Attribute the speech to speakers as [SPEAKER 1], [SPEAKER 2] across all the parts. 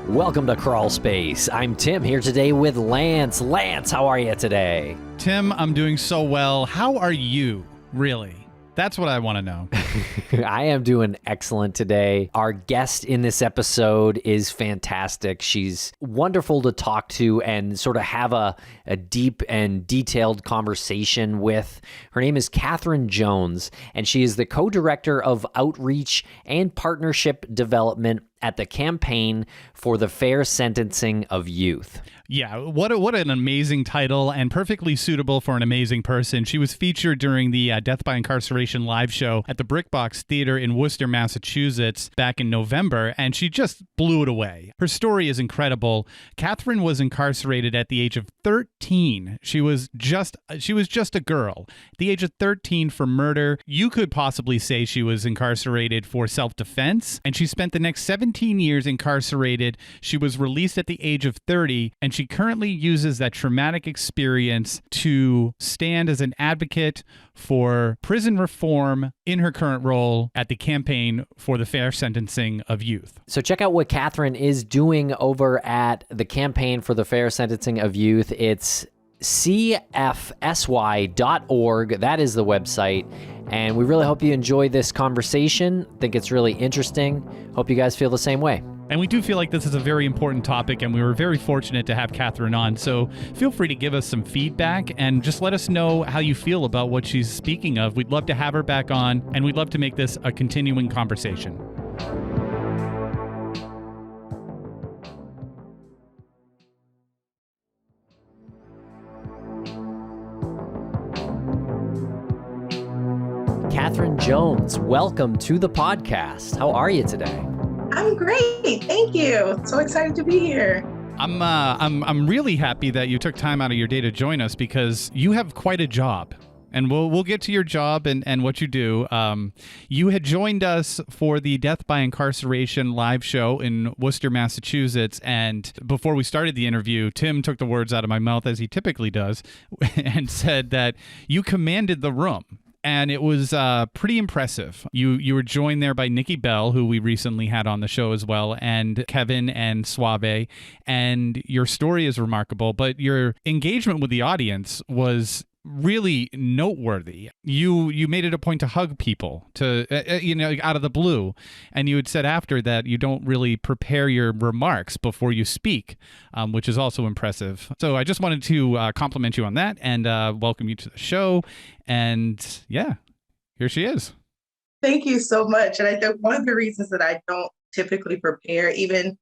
[SPEAKER 1] Welcome to Crawlspace. I'm Tim here today with Lance. Lance, how are you today?
[SPEAKER 2] Tim, I'm doing so well. How are you, really? That's what I want to know.
[SPEAKER 1] I am doing excellent today. Our guest in this episode is fantastic. She's wonderful to talk to and sort of have a deep and detailed conversation with. Her name is Katherine Jones, and she is the co-director of outreach and partnership development at the Campaign for the Fair Sentencing of Youth.
[SPEAKER 2] Yeah, what an amazing title and perfectly suitable for an amazing person. She was featured during the Death by Incarceration live show at the Brickbox Theater in Worcester, Massachusetts back in November, and she just blew it away. Her story is incredible. Katherine was incarcerated at the age of 13. She was just a girl. At the age of 13 for murder. You could possibly say she was incarcerated for self-defense, and she spent the next 17 years incarcerated. She was released at the age of 30, and she currently uses that traumatic experience to stand as an advocate for prison reform in her current role at the Campaign for the Fair Sentencing of Youth.
[SPEAKER 1] So check out what Katherine is doing over at the Campaign for the Fair Sentencing of Youth. It's cfsy.org. That is the website. And we really hope you enjoy this conversation. Think it's really interesting. Hope you guys feel the same way.
[SPEAKER 2] And we do feel like this is a very important topic, and we were very fortunate to have Katherine on. So feel free to give us some feedback and just let us know how you feel about what she's speaking of. We'd love to have her back on, and we'd love to make this a continuing conversation.
[SPEAKER 1] Katherine Jones, welcome to the podcast. How are you today?
[SPEAKER 3] I'm great. Thank you. So excited to be here.
[SPEAKER 2] I'm really happy that you took time out of your day to join us because you have quite a job. And we'll get to your job and what you do. You had joined us for the Death by Incarceration live show in Worcester, Massachusetts. And before we started the interview, Tim took the words out of my mouth, as he typically does, and said that you commanded the room. And it was pretty impressive. You were joined there by Nikki Bell, who we recently had on the show as well, and Kevin and Suave. And your story is remarkable, but your engagement with the audience was really noteworthy. You made it a point to hug people, to out of the blue, and you had said after that you don't really prepare your remarks before you speak, which is also impressive. So I just wanted to compliment you on that and welcome you to the show. And yeah, here she is.
[SPEAKER 3] Thank you so much. And I think one of the reasons that I don't typically prepare, even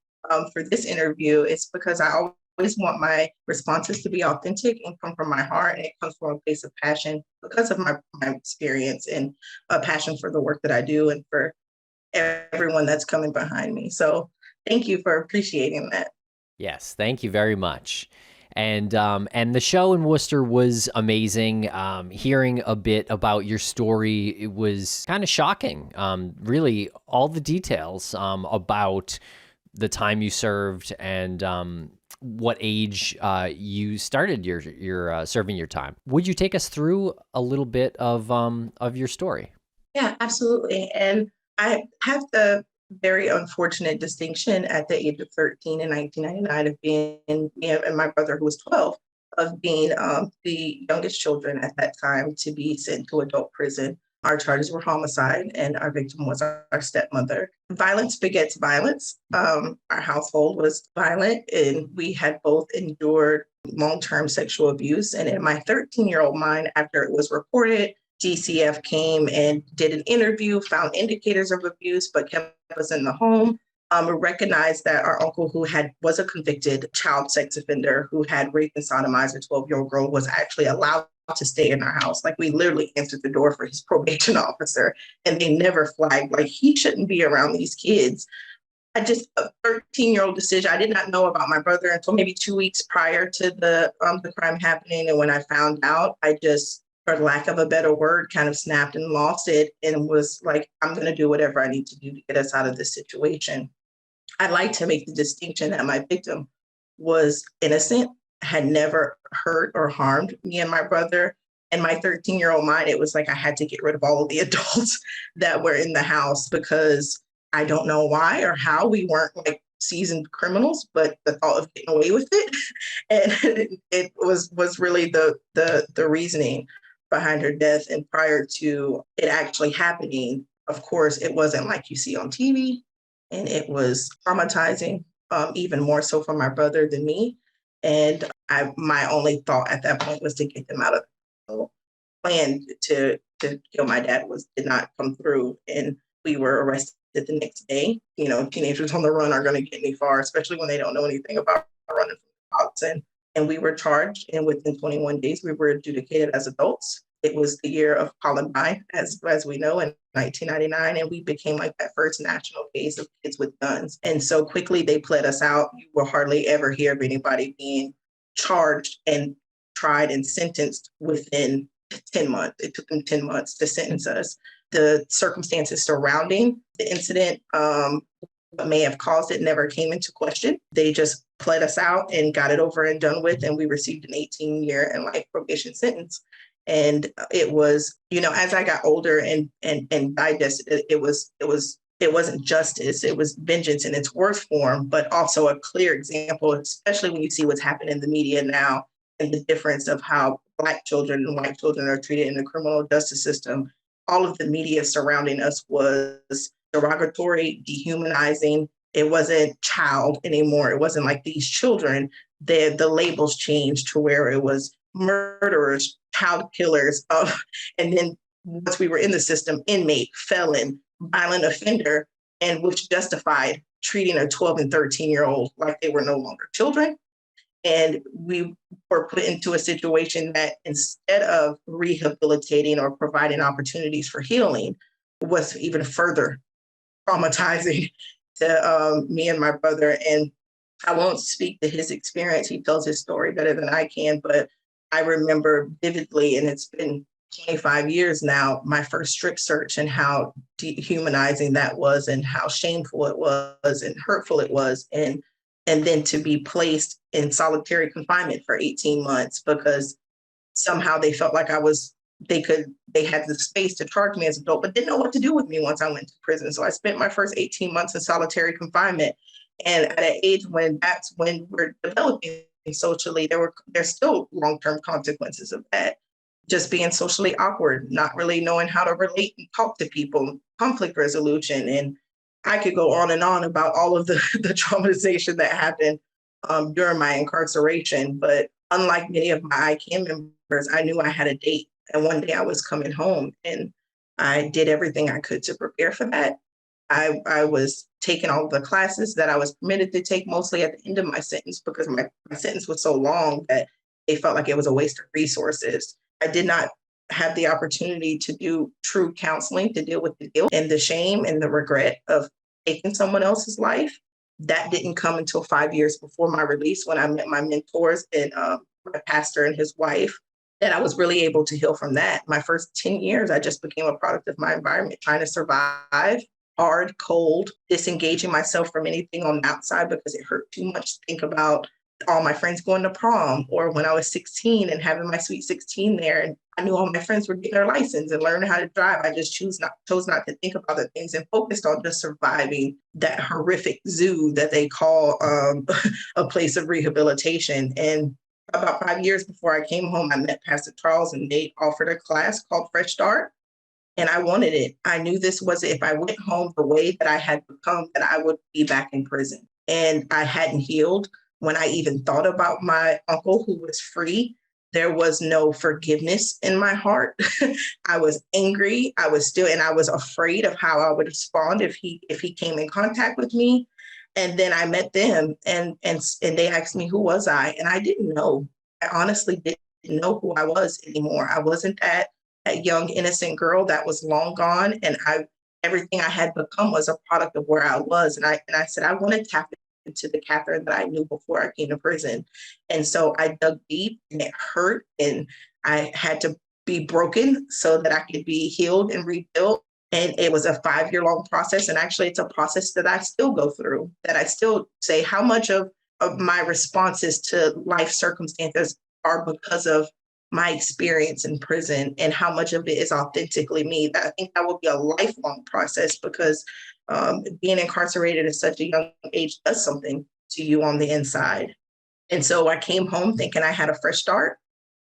[SPEAKER 3] for this interview, is because I always want my responses to be authentic and come from my heart. And it comes from a place of passion because of my experience and a passion for the work that I do and for everyone that's coming behind me. So thank you for appreciating that.
[SPEAKER 1] Yes, thank you very much. And the show in Worcester was amazing. Hearing a bit about your story, it was kind of shocking. Really, all the details about the time you served and what age you started your serving your time. Would you take us through a little bit of your story?
[SPEAKER 3] Yeah, absolutely. And I have the very unfortunate distinction at the age of 13 in 1999 of being me and my brother, who was 12, of being the youngest children at that time to be sent to adult prison. Our charges were homicide, and our victim was our stepmother. Violence begets violence. Our household was violent, and we had both endured long-term sexual abuse. And in my 13-year-old mind, after it was reported, DCF came and did an interview, found indicators of abuse, but kept us in the home. Recognized that our uncle, who was a convicted child sex offender who had raped and sodomized a 12-year-old girl, was actually allowed to stay in our house. Like, we literally answered the door for his probation officer, and they never flagged, like, he shouldn't be around these kids. A 13-year-old decision. I did not know about my brother until maybe 2 weeks prior to the crime happening. And when I found out, I just, for lack of a better word, kind of snapped and lost it and was like, I'm going to do whatever I need to do to get us out of this situation. I'd like to make the distinction that my victim was innocent, had never hurt or harmed me and my brother. In my 13-year-old mind, it was like I had to get rid of all of the adults that were in the house because I don't know why or how we weren't like seasoned criminals, but the thought of getting away with it, and it was really the reasoning behind her death. And prior to it actually happening, of course, it wasn't like you see on TV, and it was traumatizing, even more so for my brother than me. And my only thought at that point was to get them out of the plan to kill my dad did not come through, and we were arrested the next day. You know, teenagers on the run are going to get any far, especially when they don't know anything about running from the cops. And we were charged, and within 21 days, we were adjudicated as adults. It was the year of Columbine, as we know, in 1999, and we became like that first national case of kids with guns. And so quickly they pled us out. You will hardly ever hear of anybody being charged and tried and sentenced within 10 months. It took them 10 months to sentence us. The circumstances surrounding the incident, what may have caused it, never came into question. They just pled us out and got it over and done with, and we received an 18-year and life probation sentence. And it was, you know, as I got older and digested it, it wasn't justice. It was vengeance in its worst form, but also a clear example, especially when you see what's happened in the media now and the difference of how Black children and white children are treated in the criminal justice system. All of the media surrounding us was derogatory, dehumanizing. It wasn't child anymore. It wasn't like these children. The labels changed to where it was murderers, child killers, and then once we were in the system, inmate, felon, violent offender, and which justified treating a 12 and 13-year-old like they were no longer children. And we were put into a situation that instead of rehabilitating or providing opportunities for healing, was even further traumatizing to me and my brother. And I won't speak to his experience. He tells his story better than I can, but I remember vividly, and it's been 25 years now, my first strip search and how dehumanizing that was and how shameful it was and hurtful it was. And then to be placed in solitary confinement for 18 months because somehow they felt like they had the space to charge me as an adult, but didn't know what to do with me once I went to prison. So I spent my first 18 months in solitary confinement. And at an age that's when we're developing socially, there's still long-term consequences of that. Just being socially awkward, not really knowing how to relate and talk to people, conflict resolution. And I could go on and on about all of the traumatization that happened during my incarceration. But unlike many of my ICANN members, I knew I had a date. And one day I was coming home, and I did everything I could to prepare for that. I was taking all the classes that I was permitted to take, mostly at the end of my sentence, because my sentence was so long that they felt like it was a waste of resources. I did not have the opportunity to do true counseling to deal with the guilt and the shame and the regret of taking someone else's life. That didn't come until 5 years before my release, when I met my mentors and my pastor and his wife, that I was really able to heal from that. My first 10 years, I just became a product of my environment, trying to survive, hard, cold, disengaging myself from anything on the outside because it hurt too much to think about all my friends going to prom, or when I was 16 and having my sweet 16 there, and I knew all my friends were getting their license and learning how to drive. I just chose not to think of other things and focused on just surviving that horrific zoo that they call a place of rehabilitation. And about 5 years before I came home, I met Pastor Charles, and they offered a class called Fresh Start. And I wanted it. I knew this was, if I went home the way that I had become, that I would be back in prison. And I hadn't healed. When I even thought about my uncle who was free, there was no forgiveness in my heart. I was angry. I was afraid of how I would respond if he came in contact with me. And then I met them, and they asked me, who was I? And I didn't know. I honestly didn't know who I was anymore. I wasn't that young, innocent girl that was long gone. And everything I had become was a product of where I was. And I said, I want to tap into the Katherine that I knew before I came to prison. And so I dug deep, and it hurt, and I had to be broken so that I could be healed and rebuilt. And it was a 5-year-long process. And actually, it's a process that I still go through, that I still say how much of my responses to life circumstances are because of my experience in prison, and how much of it is authentically me. That I think that will be a lifelong process, because being incarcerated at such a young age does something to you on the inside. And so I came home thinking I had a fresh start.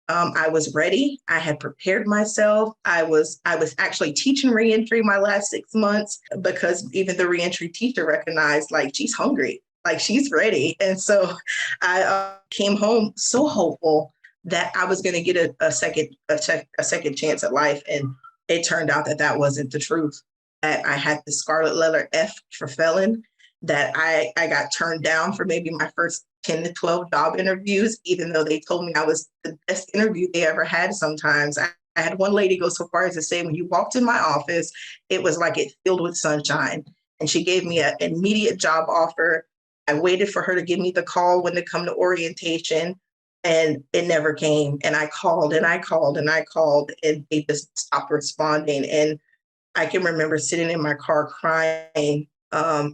[SPEAKER 3] I was ready. I had prepared myself. I was actually teaching reentry my last 6 months because even the reentry teacher recognized, like, she's hungry, like she's ready. And so I came home so hopeful that I was going to get a second chance at life. And it turned out that that wasn't the truth. That I had the scarlet letter F for felon, that I got turned down for maybe my first 10 to 12 job interviews, even though they told me I was the best interview they ever had sometimes. I had one lady go so far as to say, when you walked in my office, it was like it filled with sunshine. And she gave me an immediate job offer. I waited for her to give me the call when to come to orientation, and it never came. And I called and I called and I called, and they just stopped responding. And I can remember sitting in my car crying,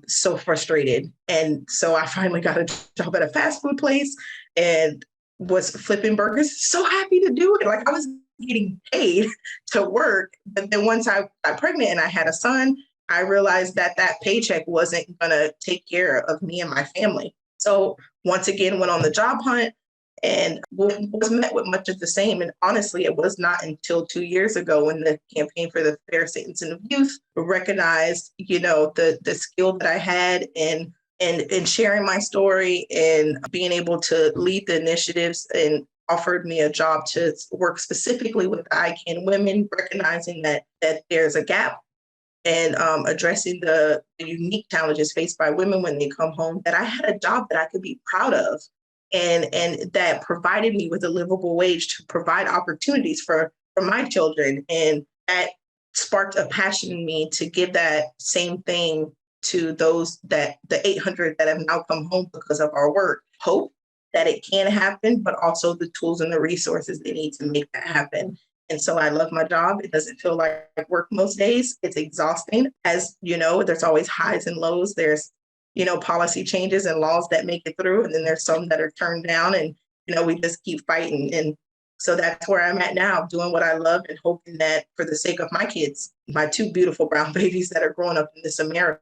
[SPEAKER 3] so frustrated. And so I finally got a job at a fast food place and was flipping burgers. So happy to do it. Like, I was getting paid to work. But then once I got pregnant and I had a son, I realized that that paycheck wasn't going to take care of me and my family. So once again, went on the job hunt and was met with much of the same. And honestly, it was not until 2 years ago, when the Campaign for the Fair Sentencing of Youth recognized, the skill that I had in sharing my story and being able to lead the initiatives, and offered me a job to work specifically with ICANN women, recognizing that there's a gap, and addressing the unique challenges faced by women when they come home, that I had a job that I could be proud of, and that provided me with a livable wage to provide opportunities for my children. And that sparked a passion in me to give that same thing to those, that the 800 that have now come home because of our work. Hope that it can happen, but also the tools and the resources they need to make that happen. And so I love my job. It doesn't feel like work most days. It's exhausting. As you know, there's always highs and lows. There's policy changes and laws that make it through. And then there's some that are turned down, and, we just keep fighting. And so that's where I'm at now, doing what I love and hoping that for the sake of my kids, my two beautiful brown babies that are growing up in this America,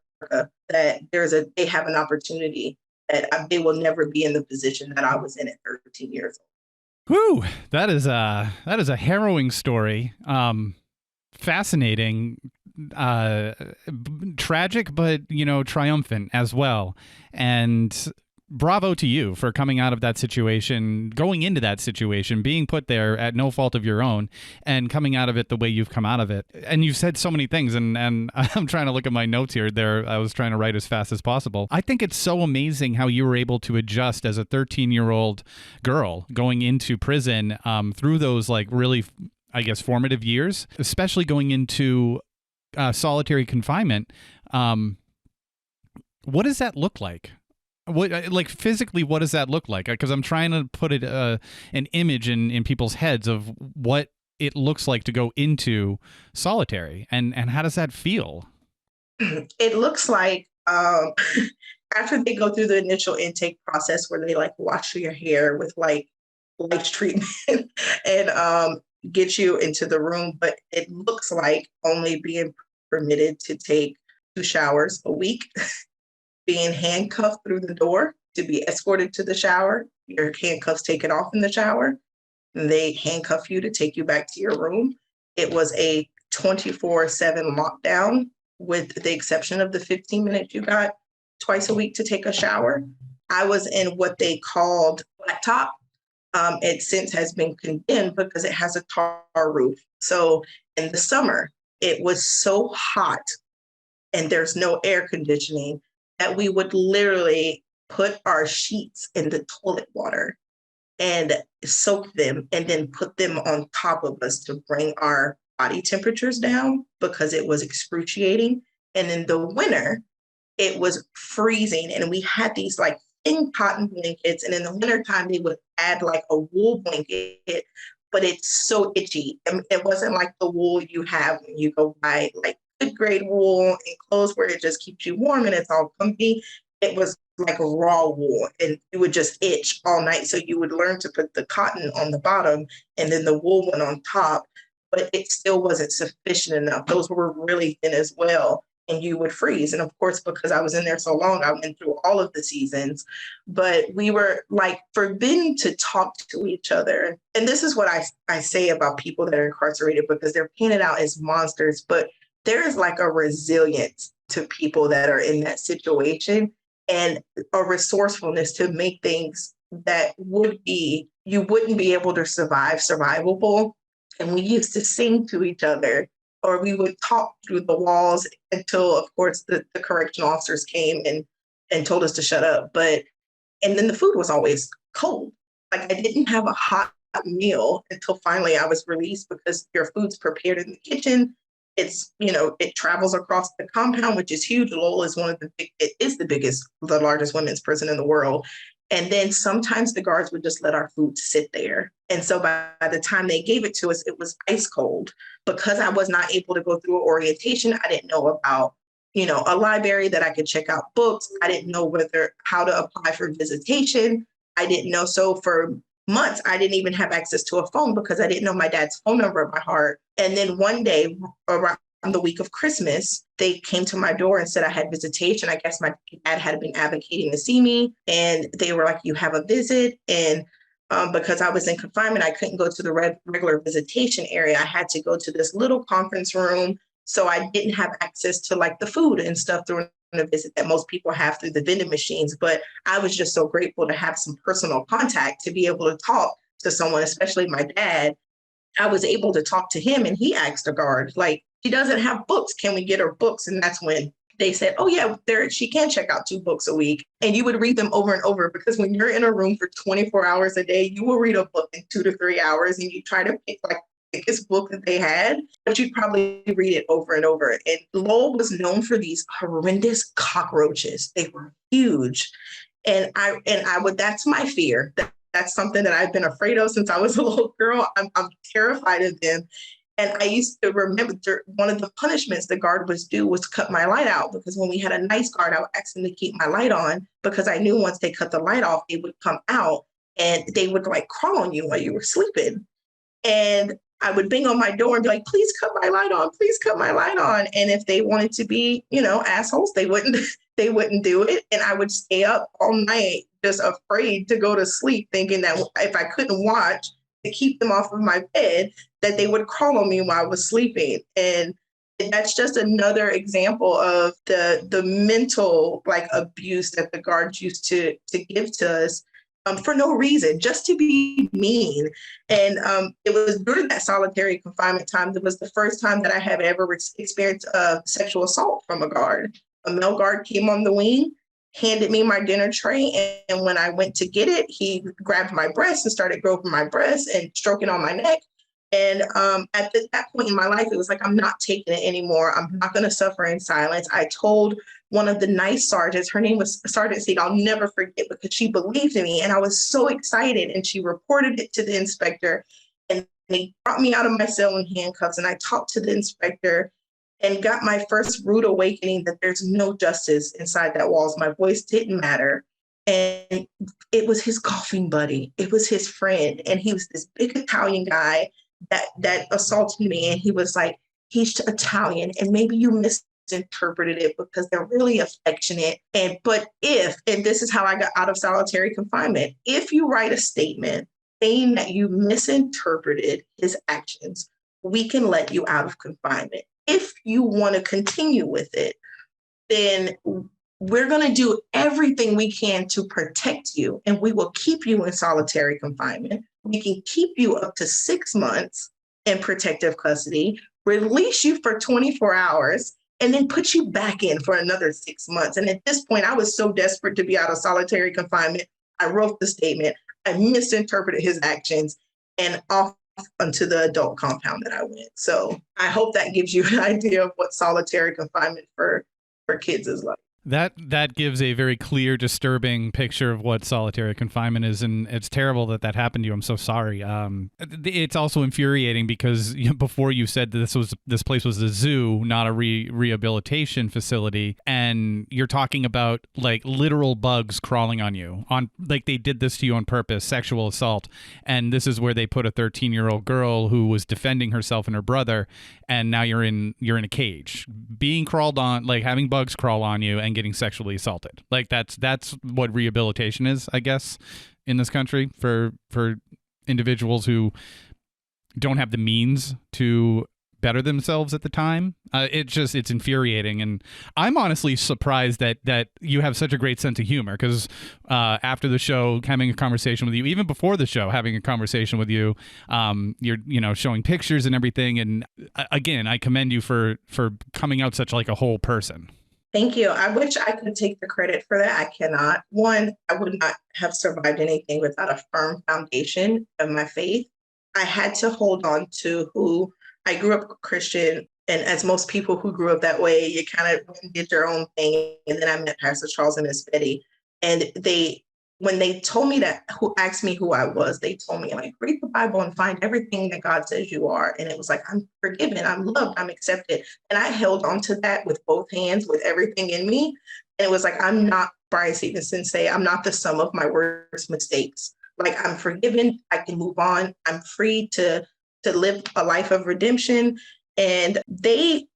[SPEAKER 3] that they have an opportunity, that they will never be in the position that I was in at 13 years old.
[SPEAKER 2] Whew, that is a harrowing story. Fascinating. Tragic, but triumphant as well. And bravo to you for coming out of that situation, going into that situation, being put there at no fault of your own, and coming out of it the way you've come out of it. And you've said so many things, and I'm trying to look at my notes here. I was trying to write as fast as possible. I think it's so amazing how you were able to adjust as a 13-year-old girl going into prison through those, like, really, I guess, formative years, especially going into solitary confinement. What does that look like? Like, physically, what does that look like? Because I'm trying to put an image in people's heads of what it looks like to go into solitary, and how does that feel?
[SPEAKER 3] It looks like after they go through the initial intake process, where they wash your hair with light treatment and get you into the room, but it looks like only being permitted to take 2 showers a week, being handcuffed through the door to be escorted to the shower, your handcuffs taken off in the shower, and they handcuff you to take you back to your room. It was a 24/7 lockdown, with the exception of the 15 minutes you got twice a week to take a shower. I was in what they called flat top. It since has been condemned because it has a tar roof. So in the summer, it was so hot and there's no air conditioning that we would literally put our sheets in the toilet water and soak them, and then put them on top of us to bring our body temperatures down, because it was excruciating. And in the winter, it was freezing, and we had these thin cotton blankets, and in the wintertime they would add a wool blanket, but it's so itchy. And it wasn't like the wool you have when you go buy good grade wool and clothes where it just keeps you warm and it's all comfy. It was like a raw wool, and you would just itch all night. So you would learn to put the cotton on the bottom and then the wool one on top, but it still wasn't sufficient enough. Those were really thin as well. and you would freeze. And of course, because I was in there so long, I went through all of the seasons, but we were like forbidden to talk to each other. And this is what I say about people that are incarcerated, because they're painted out as monsters, but there is like a resilience to people that are in that situation, and a resourcefulness to make things that you wouldn't be able to survivable. And we used to sing to each other, or we would talk through the walls until, of course, the correctional officers came and told us to shut up. And then the food was always cold. Like, I didn't have a hot meal until finally I was released, because your food's prepared in the kitchen. It's, it travels across the compound, which is huge. Lowell is the largest women's prison in the world. And then sometimes the guards would just let our food sit there. And so by the time they gave it to us, it was ice cold. Because I was not able to go through orientation, I didn't know about, a library that I could check out books. I didn't know how to apply for visitation. I didn't know. So for months, I didn't even have access to a phone, because I didn't know my dad's phone number by heart. And then one day, around the week of Christmas, they came to my door and said I had visitation. I guess my dad had been advocating to see me, and they were like, "You have a visit." And because I was in confinement, I couldn't go to the regular visitation area. I had to go to this little conference room. So I didn't have access to like the food and stuff during the visit that most people have through the vending machines. But I was just so grateful to have some personal contact, to be able to talk to someone, especially my dad. I was able to talk to him, and he asked a guard, like, "She doesn't have books. Can we get her books?" And that's when they said, "Oh yeah, she can check out 2 books a week." And you would read them over and over, because when you're in a room for 24 hours a day, you will read a book in 2 to 3 hours, and you try to pick like the biggest book that they had, but you'd probably read it over and over. And Lowell was known for these horrendous cockroaches. They were huge. And that's my fear. That's something that I've been afraid of since I was a little girl. I'm terrified of them. And I used to remember one of the punishments the guard was due was cut my light out, because when we had a nice guard, I would ask them to keep my light on, because I knew once they cut the light off, they would come out and they would like crawl on you while you were sleeping. And I would bang on my door and be like, "Please cut my light on, please cut my light on." And if they wanted to be, assholes, they wouldn't do it. And I would stay up all night just afraid to go to sleep, thinking that if I couldn't watch to keep them off of my bed, that they would crawl on me while I was sleeping. And that's just another example of the mental like abuse that the guards used to give to us, for no reason, just to be mean. And it was during that solitary confinement time, that was the first time that I have ever experienced sexual assault from a guard. A male guard came on the wing, handed me my dinner tray, and when I went to get it, he grabbed my breast and started groping my breast and stroking on my neck. And at that point in my life, it was like, I'm not taking it anymore. I'm not going to suffer in silence. I told one of the nice sergeants, her name was Sergeant Seed, I'll never forget, because she believed in me. And I was so excited. And she reported it to the inspector. And they brought me out of my cell in handcuffs. And I talked to the inspector and got my first rude awakening that there's no justice inside that walls. My voice didn't matter. And it was his golfing buddy. It was his friend. And he was this big Italian guy that assaulted me. And he was like, "He's Italian, and maybe you misinterpreted it, because they're really affectionate. And this is how I got out of solitary confinement. If you write a statement saying that you misinterpreted his actions, we can let you out of confinement. If you want to continue with it, then we're going to do everything we can to protect you, and we will keep you in solitary confinement. We can keep you up to 6 months in protective custody, release you for 24 hours, and then put you back in for another 6 months." And at this point, I was so desperate to be out of solitary confinement, I wrote the statement, I misinterpreted his actions, and off onto the adult compound that I went. So I hope that gives you an idea of what solitary confinement for kids is like.
[SPEAKER 2] That gives a very clear, disturbing picture of what solitary confinement is, and it's terrible that happened to you. I'm so sorry. It's also infuriating because before you said that this place was a zoo, not a rehabilitation facility, and when you're talking about like literal bugs crawling on you, on like they did this to you on purpose, sexual assault. And this is where they put a 13-year-old girl who was defending herself and her brother, and now you're in a cage, being crawled on, like having bugs crawl on you and getting sexually assaulted. Like that's what rehabilitation is, I guess, in this country for individuals who don't have the means to better themselves at the time. It's infuriating, and I'm honestly surprised that you have such a great sense of humor, because after the show, having a conversation with you, even before the show, having a conversation with you, you're showing pictures and everything, and again, I commend you for coming out such like a whole person.
[SPEAKER 3] Thank you. I wish I could take the credit for that. I cannot. One, I would not have survived anything without a firm foundation of my faith. I had to hold on to who I grew up Christian. And as most people who grew up that way, you kind of did your own thing. And then I met Pastor Charles and Miss Betty. And when they told me that, who asked me who I was, they told me, like, read the Bible and find everything that God says you are. And it was like, I'm forgiven, I'm loved, I'm accepted. And I held on to that with both hands, with everything in me. And it was like, I'm not, Brian Stevenson say, I'm not the sum of my worst mistakes. Like, I'm forgiven, I can move on. I'm free to live a life of redemption. And they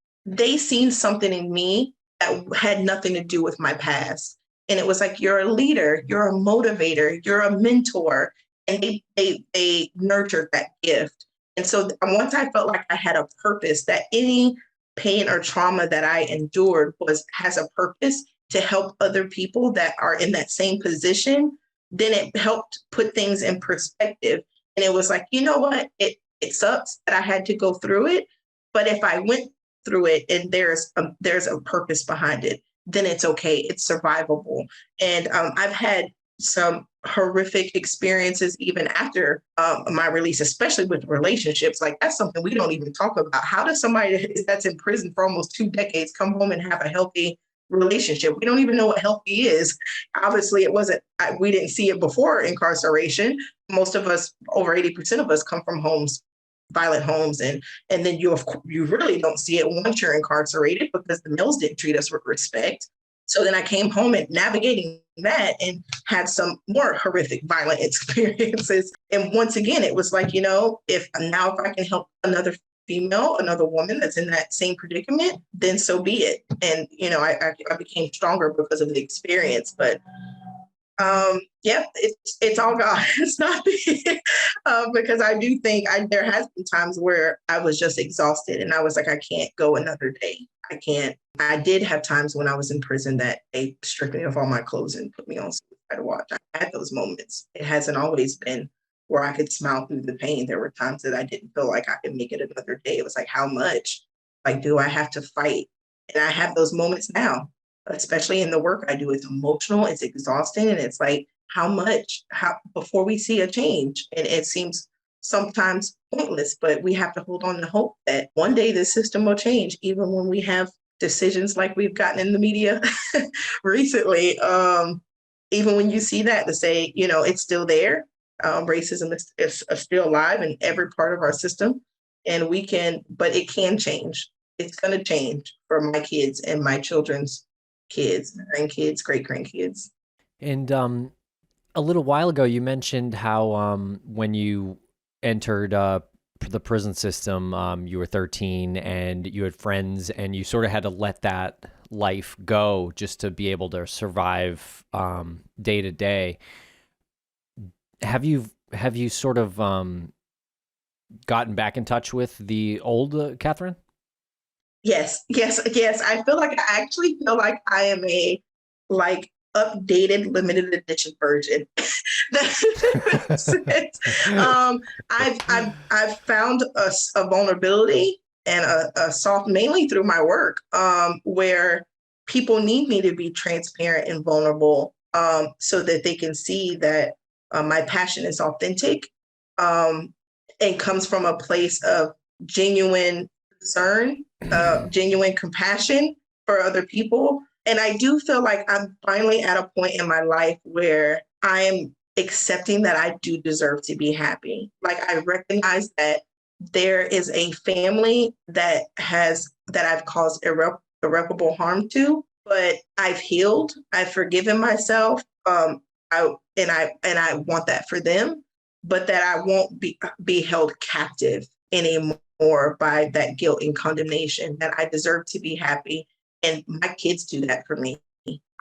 [SPEAKER 3] seen something in me that had nothing to do with my past. And it was like, you're a leader, you're a motivator, you're a mentor. And they nurtured that gift. And so once I felt like I had a purpose, that any pain or trauma that I endured has a purpose to help other people that are in that same position, then it helped put things in perspective. And it was like, you know what? It sucks that I had to go through it. But if I went through it and there's a purpose behind it, then it's okay. It's survivable. And I've had some horrific experiences even after my release, especially with relationships. Like, that's something we don't even talk about. How does somebody that's in prison for almost 2 decades come home and have a healthy relationship? We don't even know what healthy is. Obviously, we didn't see it before incarceration. Most of us, over 80% of us, come from violent homes, and then you really don't see it once you're incarcerated, because the males didn't treat us with respect. So then I came home and navigating that and had some more horrific violent experiences. And once again, it was like, if I can help another female, another woman that's in that same predicament, then so be it. And I became stronger because of the experience. But it's all God. It's not me. Because I do think there has been times where I was just exhausted and I was like, I can't go another day. I can't. I did have times when I was in prison that they stripped me of all my clothes and put me on suicide watch. I had those moments. It hasn't always been where I could smile through the pain. There were times that I didn't feel like I could make it another day. It was like, how much? Like, do I have to fight? And I have those moments now, especially in the work I do. It's emotional, it's exhausting, and it's like, how much, before we see a change? And it seems sometimes pointless, but we have to hold on to hope that one day the system will change, even when we have decisions like we've gotten in the media recently. Even when you see that, to say, it's still there. Racism is still alive in every part of our system, and but it can change. It's going to change for my kids and my children's kids, grandkids, great-grandkids.
[SPEAKER 1] And a little while ago, you mentioned how when you entered the prison system, you were 13 and you had friends, and you sort of had to let that life go just to be able to survive day to day. Have you sort of gotten back in touch with the old Katherine?
[SPEAKER 3] Yes. I actually feel like I am a updated limited edition version. I've found a vulnerability and a soft, mainly through my work, where people need me to be transparent and vulnerable, so that they can see that my passion is authentic, and comes from a place of genuine concern, genuine compassion for other people. And I do feel like I'm finally at a point in my life where I am accepting that I do deserve to be happy. Like, I recognize that there is a family that I've caused irreparable harm to. but I've healed. I've forgiven myself. I want that for them, but that I won't be held captive anymore by that guilt and condemnation, that I deserve to be happy. And my kids do that for me.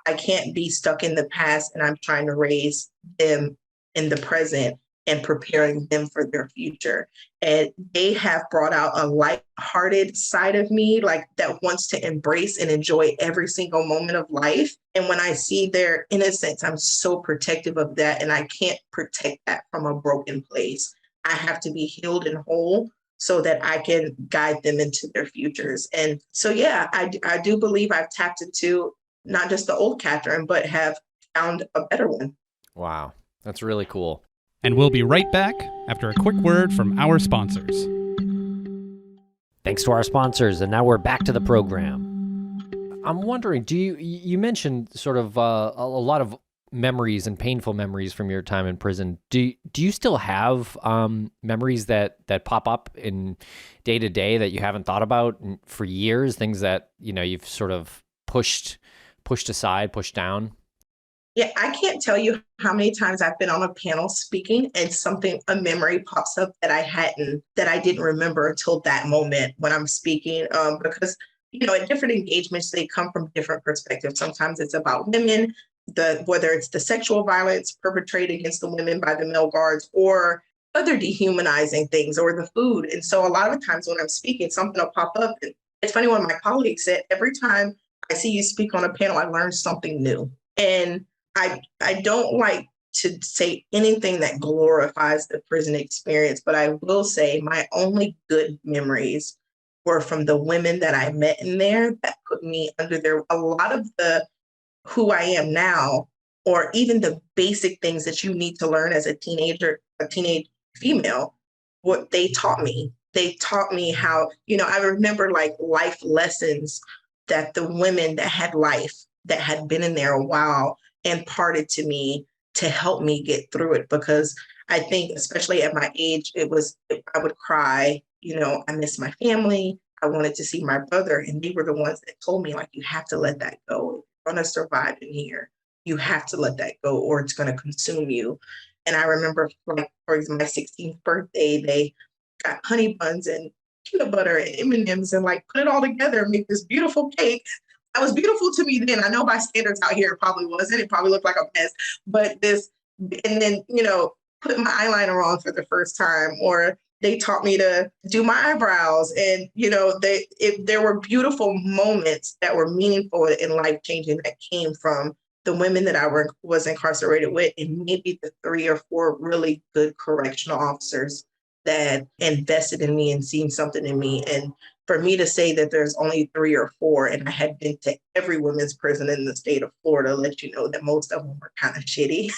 [SPEAKER 3] I can't be stuck in the past, and I'm trying to raise them in the present and preparing them for their future. And they have brought out a light-hearted side of me, like that wants to embrace and enjoy every single moment of life. And when I see their innocence, I'm so protective of that. And I can't protect that from a broken place. I have to be healed and whole so that I can guide them into their futures. And so, yeah, I do believe I've tapped into not just the old Katherine, but have found a better one.
[SPEAKER 1] Wow, that's really cool.
[SPEAKER 2] And we'll be right back after a quick word from our sponsors.
[SPEAKER 1] Thanks to our sponsors, and now we're back to the program. I'm wondering, you mentioned sort of a lot of memories and painful memories from your time in prison. Do you still have memories that pop up in day to day that you haven't thought about for years? Things that you've sort of pushed aside, pushed down?
[SPEAKER 3] Yeah, I can't tell you how many times I've been on a panel speaking and a memory pops up that I didn't remember until that moment when I'm speaking. Because at different engagements, they come from different perspectives. Sometimes it's about women, whether it's the sexual violence perpetrated against the women by the male guards or other dehumanizing things or the food. And so a lot of times when I'm speaking, something will pop up. And it's funny, when my colleagues said, every time I see you speak on a panel, I learned something new. And I don't like to say anything that glorifies the prison experience, but I will say my only good memories were from the women that I met in there that put me under a lot of the who I am now, or even the basic things that you need to learn as a teenage female, what they taught me. They taught me how, I remember like life lessons that the women that had been in there a while imparted to me to help me get through it. Because I think, especially at my age, I would cry, I miss my family. I wanted to see my brother. And they were the ones that told me, like, you have to let that go. If you're going to survive in here, you have to let that go or it's going to consume you. And I remember, like, for example, my 16th birthday, they got honey buns and peanut butter and M&Ms and like put it all together and make this beautiful cake. That was beautiful to me then. I know by standards out here, it probably wasn't. It probably looked like a mess. But and then, put my eyeliner on for the first time, or they taught me to do my eyebrows. And, there were beautiful moments that were meaningful and life-changing that came from the women that I was incarcerated with, and maybe the 3 or 4 really good correctional officers that invested in me and seen something in me. And for me to say that there's only 3 or 4, and I had been to every women's prison in the state of Florida, let you know that most of them were kind of shitty.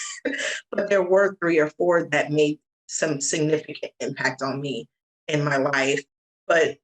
[SPEAKER 3] But there were 3 or 4 that made some significant impact on me in my life. But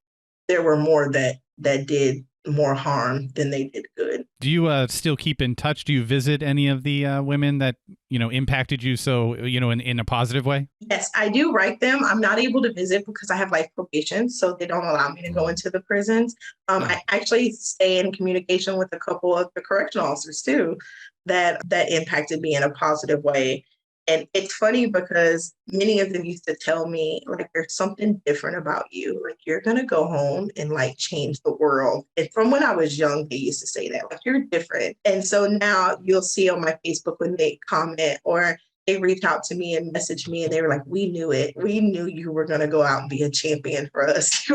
[SPEAKER 3] there were more that did more harm than they did good.
[SPEAKER 2] Do you still keep in touch? Do you visit any of the women that, impacted you so, in a positive way?
[SPEAKER 3] Yes, I do write them. I'm not able to visit because I have life probation, so they don't allow me to go into the prisons. I actually stay in communication with a couple of the correctional officers too that impacted me in a positive way. And it's funny because many of them used to tell me, like, there's something different about you. Like, you're going to go home and like change the world. And from when I was young, they used to say that, like, you're different. And so now you'll see on my Facebook when they comment or they reach out to me and message me and they were like, we knew it. We knew you were going to go out and be a champion for us.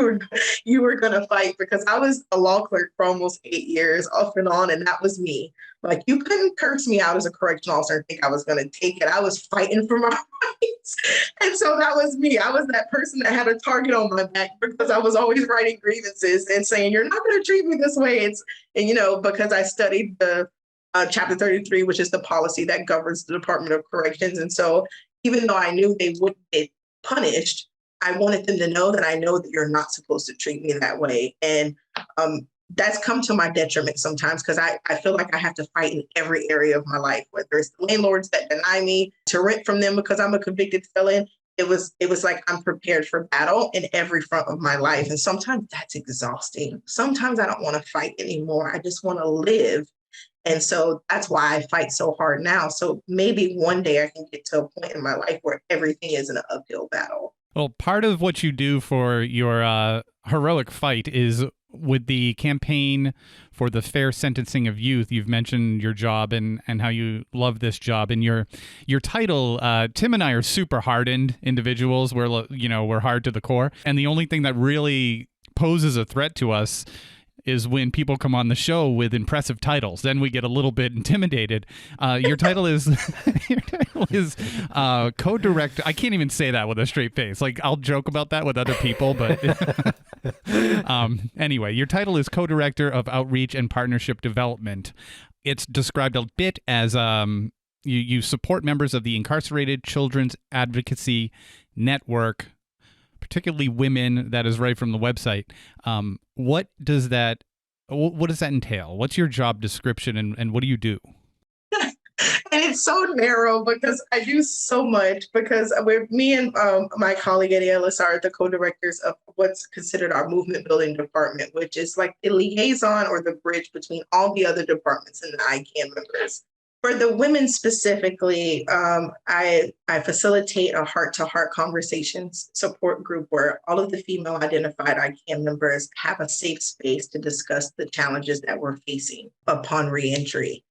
[SPEAKER 3] You were going to fight, because I was a law clerk for almost 8 years off and on. And that was me. Like, you couldn't curse me out as a correctional officer and think I was going to take it. I was fighting for my rights. And so that was me. I was that person that had a target on my back because I was always writing grievances and saying, you're not going to treat me this way. Because I studied the Chapter 33, which is the policy that governs the Department of Corrections. And so even though I knew they wouldn't get punished, I wanted them to know that I know that you're not supposed to treat me that way. And that's come to my detriment sometimes, because I feel like I have to fight in every area of my life, whether it's the landlords that deny me to rent from them because I'm a convicted felon. It was like I'm prepared for battle in every front of my life. And sometimes that's exhausting. Sometimes I don't want to fight anymore. I just want to live And so that's why I fight so hard now. So maybe one day I can get to a point in my life where everything is an uphill battle.
[SPEAKER 2] Well, part of what you do for your heroic fight is with the campaign for the fair sentencing of youth. You've mentioned your job and how you love this job. And your title, Tim and I are super hardened individuals. We're hard to the core. And the only thing that really poses a threat to us is when people come on the show with impressive titles. Then we get a little bit intimidated. Your title is co-director. I can't even say that with a straight face. Like, I'll joke about that with other people, but anyway, your title is co-director of outreach and partnership development. It's described a bit as you support members of the Incarcerated Children's Advocacy Network, particularly women. That is right from the website. What does that entail? What's your job description, and what do you do?
[SPEAKER 3] And it's so narrow because I do so much, because me and my colleague at ALS are the co-directors of what's considered our movement building department, which is like the liaison or the bridge between all the other departments and the ICANN members. For the women specifically, I facilitate a heart-to-heart conversations support group where all of the female identified ICANN members have a safe space to discuss the challenges that we're facing upon reentry.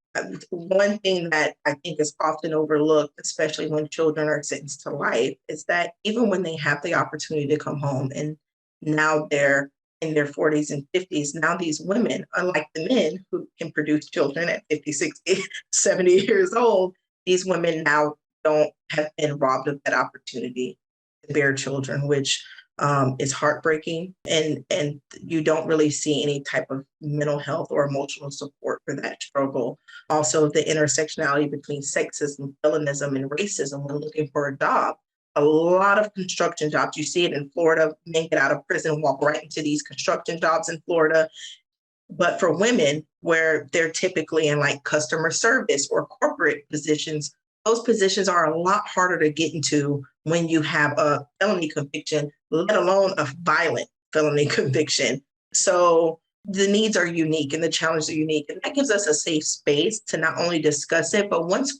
[SPEAKER 3] One thing that I think is often overlooked, especially when children are sentenced to life, is that even when they have the opportunity to come home and now they're in their 40s and 50s, now these women, unlike the men who can produce children at 50, 60, 70 years old, these women now have been robbed of that opportunity to bear children, which is heartbreaking. And you don't really see any type of mental health or emotional support for that struggle. Also, the intersectionality between sexism, feminism, and racism when looking for a job. A lot of construction jobs. You see it in Florida. Men get out of prison, walk right into these construction jobs in Florida. But for women, where they're typically in like customer service or corporate positions, those positions are a lot harder to get into when you have a felony conviction, let alone a violent felony conviction. So the needs are unique and the challenges are unique. And that gives us a safe space to not only discuss it, but once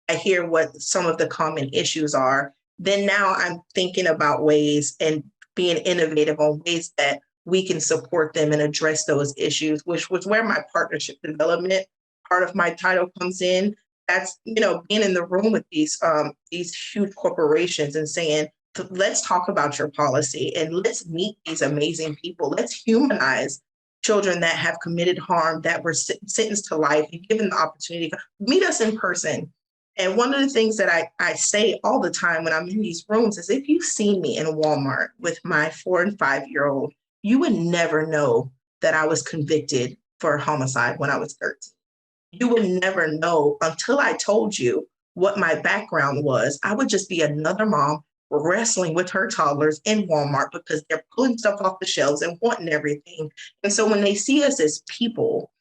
[SPEAKER 3] I hear what some of the common issues are, then now I'm thinking about ways and being innovative on ways that we can support them and address those issues, which was where my partnership development part of my title comes in. That's, being in the room with these huge corporations and saying, let's talk about your policy and let's meet these amazing people. Let's humanize children that have committed harm, that were sentenced to life, and given the opportunity to meet us in person. And one of the things that I say all the time when I'm in these rooms is, if you've seen me in Walmart with my 4 and 5-year-old, you would never know that I was convicted for homicide when I was 13. You would never know until I told you what my background was. I would just be another mom wrestling with her toddlers in Walmart because they're pulling stuff off the shelves and wanting everything. And so when they see us as people,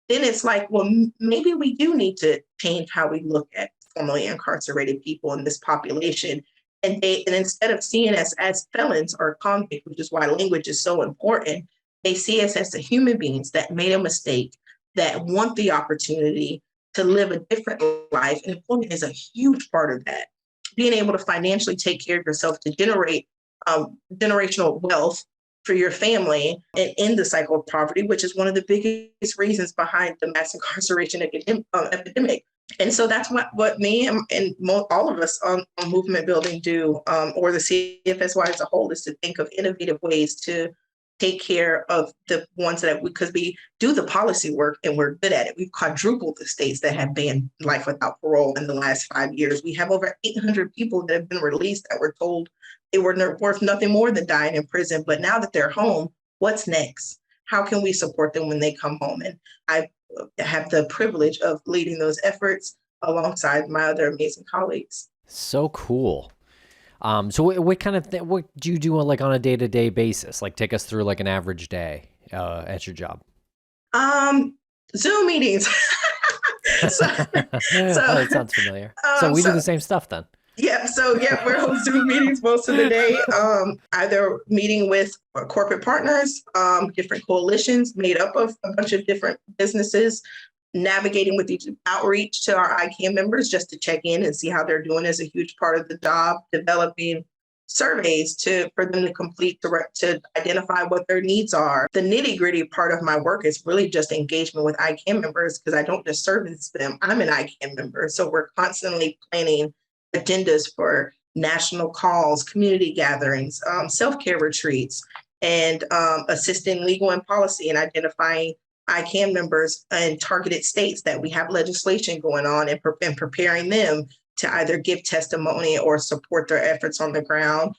[SPEAKER 3] then it's like, well, maybe we do need to change how we look at formerly incarcerated people in this population. And instead of seeing us as felons or convicts, which is why language is so important, they see us as the human beings that made a mistake, that want the opportunity to live a different life. And employment is a huge part of that. Being able to financially take care of yourself to generate generational wealth for your family and end the cycle of poverty, which is one of the biggest reasons behind the mass incarceration epidemic. And so that's what me and all of us on movement building do, or the CFSY as a whole, is to think of innovative ways to take care of the ones that because we do the policy work and we're good at it. We've quadrupled the states that have banned life without parole in the last 5 years. We have over 800 people that have been released that were told they were worth nothing more than dying in prison. But now that they're home, what's next? How can we support them when they come home? And I have the privilege of leading those efforts alongside my other amazing colleagues.
[SPEAKER 1] So cool. So what kind of what do you do on a day-to-day basis? Like, take us through like an average day at your job.
[SPEAKER 3] Zoom meetings.
[SPEAKER 1] Oh, that sounds familiar. So we do the same stuff then.
[SPEAKER 3] Yeah, so yeah, we're on Zoom meetings most of the day, either meeting with corporate partners, different coalitions made up of a bunch of different businesses, navigating with each outreach to our ICANN members just to check in and see how they're doing is a huge part of the job, developing surveys for them to complete to identify what their needs are. The nitty gritty part of my work is really just engagement with ICANN members because I don't just service them. I'm an ICANN member. So we're constantly planning agendas for national calls, community gatherings, self-care retreats, and assisting legal and policy and identifying ICANN members in targeted states that we have legislation going on and preparing them to either give testimony or support their efforts on the ground,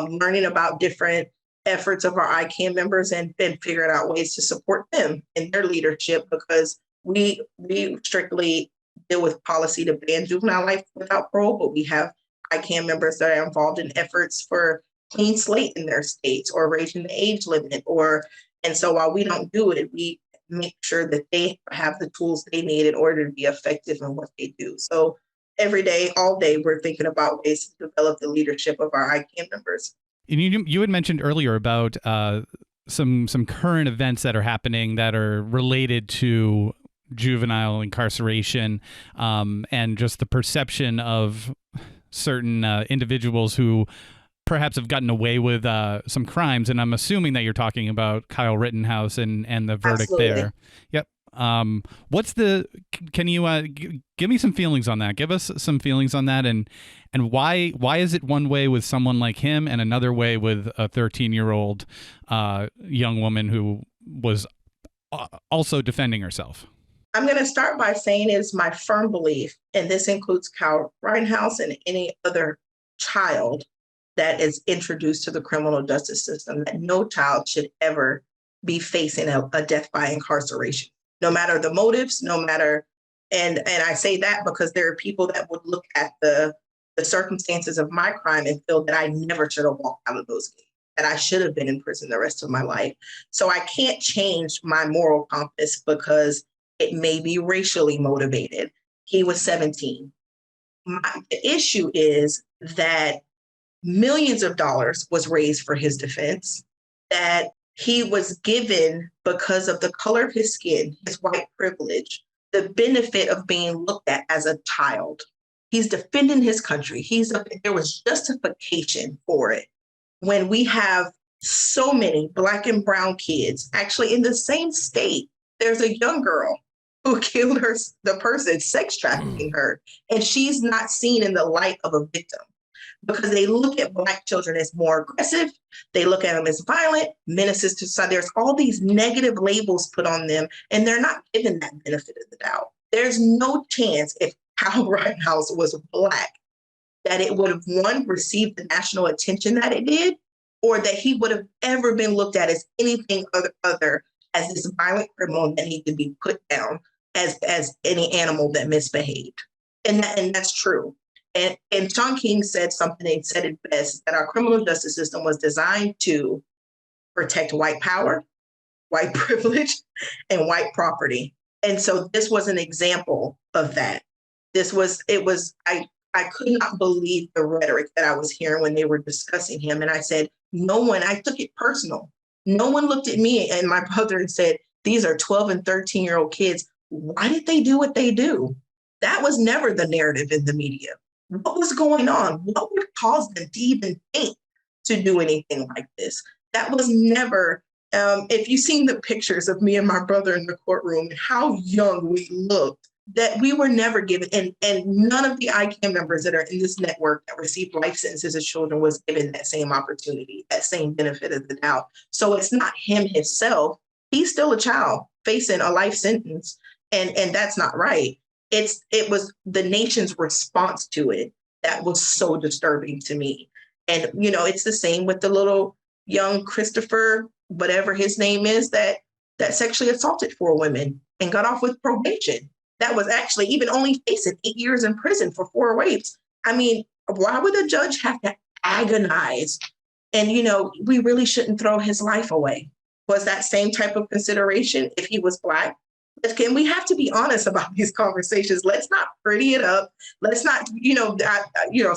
[SPEAKER 3] learning about different efforts of our ICANN members and figuring out ways to support them in their leadership because we strictly deal with policy to ban juvenile life without parole, but we have ICANN members that are involved in efforts for clean slate in their states or raising the age limit and so while we don't do it, we make sure that they have the tools they need in order to be effective in what they do. So every day, all day, we're thinking about ways to develop the leadership of our ICANN members.
[SPEAKER 2] And you had mentioned earlier about some current events that are happening that are related to juvenile incarceration and just the perception of certain individuals who perhaps have gotten away with some crimes. And I'm assuming that you're talking about Kyle Rittenhouse and the verdict
[SPEAKER 3] Absolutely.
[SPEAKER 2] there. Yep. Can you give me some feelings on that? Give us some feelings on that. And why is it one way with someone like him and another way with a 13-year-old young woman who was also defending herself?
[SPEAKER 3] I'm going to start by saying it's my firm belief, and this includes Kyle Rittenhouse and any other child that is introduced to the criminal justice system, that no child should ever be facing a death by incarceration, no matter the motives, no matter, and I say that because there are people that would look at the circumstances of my crime and feel that I never should have walked out of those gates, that I should have been in prison the rest of my life. So I can't change my moral compass because it may be racially motivated. He was 17. The issue is that millions of dollars was raised for his defense, that he was given, because of the color of his skin, his white privilege, the benefit of being looked at as a child. He's defending his country. There was justification for it. When we have so many Black and brown kids, actually in the same state, there's a young girl who killed the person sex trafficking her, and she's not seen in the light of a victim because they look at Black children as more aggressive. They look at them as violent, menaces to society. There's all these negative labels put on them, and they're not given that benefit of the doubt. There's no chance if Kyle Rittenhouse was Black that it would have, one, received the national attention that it did, or that he would have ever been looked at as anything other as this violent criminal that needed to be put down as any animal that misbehaved. And that's true. And John King said something, he said it best, that our criminal justice system was designed to protect white power, white privilege, and white property. And so this was an example of that. I could not believe the rhetoric that I was hearing when they were discussing him. And I said, I took it personal. No one looked at me and my brother and said, these are 12 and 13-year-old kids. Why did they do what they do? That was never the narrative in the media. What was going on? What would cause them to even think to do anything like this? That was never, if you've seen the pictures of me and my brother in the courtroom and how young we looked, that we were never given, and none of the ICANN members that are in this network that received life sentences as children was given that same opportunity, that same benefit of the doubt. So it's not him himself. He's still a child facing a life sentence, and that's not right. It was the nation's response to it that was so disturbing to me. And, it's the same with the little young Christopher, whatever his name is, that sexually assaulted 4 women and got off with probation. That was actually even only facing 8 years in prison for 4 rapes. I mean, why would a judge have to agonize? And, we really shouldn't throw his life away. Was that same type of consideration if he was Black? Can we have to be honest about these conversations? Let's not pretty it up. Let's not,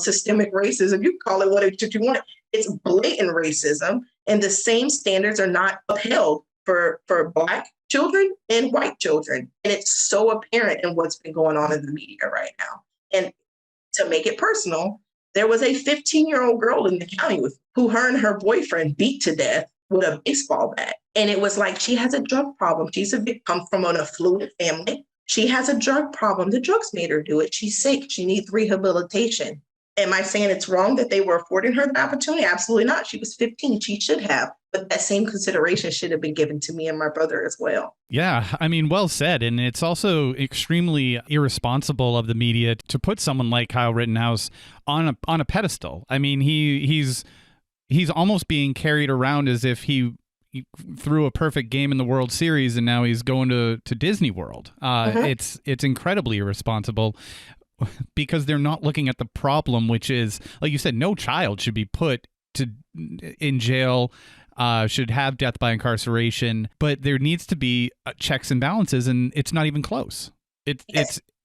[SPEAKER 3] systemic racism. You call it what you want. It's blatant racism, and the same standards are not upheld for Black children and white children. And it's so apparent in what's been going on in the media right now. And to make it personal, there was a 15-year-old girl in the county who her and her boyfriend beat to death with a baseball bat. And it was like, she has a drug problem. She's a victim from an affluent family. She has a drug problem. The drugs made her do it. She's sick. She needs rehabilitation. Am I saying it's wrong that they were affording her the opportunity? Absolutely not. She was 15. She should have. But that same consideration should have been given to me and my brother as well.
[SPEAKER 2] Yeah, I mean, well said. And it's also extremely irresponsible of the media to put someone like Kyle Rittenhouse on a pedestal. I mean, he's almost being carried around as if he threw a perfect game in the World Series and now he's going to Disney World. It's incredibly irresponsible because they're not looking at the problem, which is, like you said, no child should be put in jail, should have death by incarceration, but there needs to be checks and balances, and it's not even close.